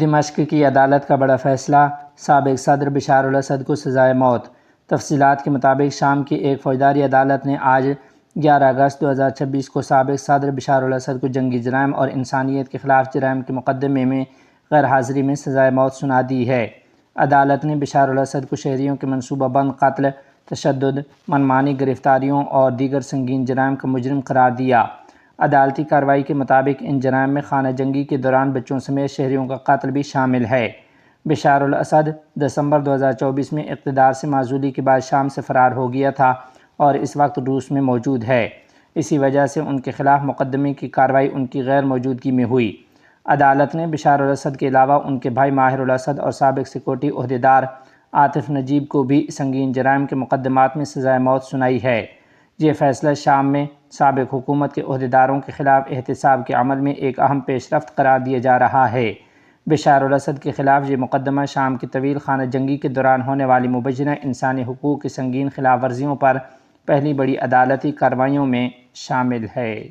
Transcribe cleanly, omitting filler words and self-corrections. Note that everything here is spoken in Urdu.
دمشق کی عدالت کا بڑا فیصلہ، سابق صدر بشار الاسد کو سزائے موت۔ تفصیلات کے مطابق شام کی ایک فوجداری عدالت نے آج 11 اگست 2026 کو سابق صدر بشار الاسد کو جنگی جرائم اور انسانیت کے خلاف جرائم کے مقدمے میں غیر حاضری میں سزائے موت سنا دی ہے۔ عدالت نے بشار الاسد کو شہریوں کے منصوبہ بند قتل، تشدد، منمانی گرفتاریوں اور دیگر سنگین جرائم کا مجرم قرار دیا۔ عدالتی کارروائی کے مطابق ان جرائم میں خانہ جنگی کے دوران بچوں سمیت شہریوں کا قتل بھی شامل ہے۔ بشار الاسد دسمبر 2024 میں اقتدار سے معزولی کے بعد شام سے فرار ہو گیا تھا اور اس وقت روس میں موجود ہے۔ اسی وجہ سے ان کے خلاف مقدمے کی کارروائی ان کی غیر موجودگی میں ہوئی۔ عدالت نے بشار الاسد کے علاوہ ان کے بھائی ماہر الاسد اور سابق سیکورٹی عہدیدار عاطف نجیب کو بھی سنگین جرائم کے مقدمات میں سزائے موت سنائی ہے۔ یہ فیصلہ شام میں سابق حکومت کے عہدیداروں کے خلاف احتساب کے عمل میں ایک اہم پیش رفت قرار دیا جا رہا ہے۔ بشار الاسد کے خلاف یہ مقدمہ شام کی طویل خانہ جنگی کے دوران ہونے والی مبینہ انسانی حقوق کی سنگین خلاف ورزیوں پر پہلی بڑی عدالتی کارروائیوں میں شامل ہے۔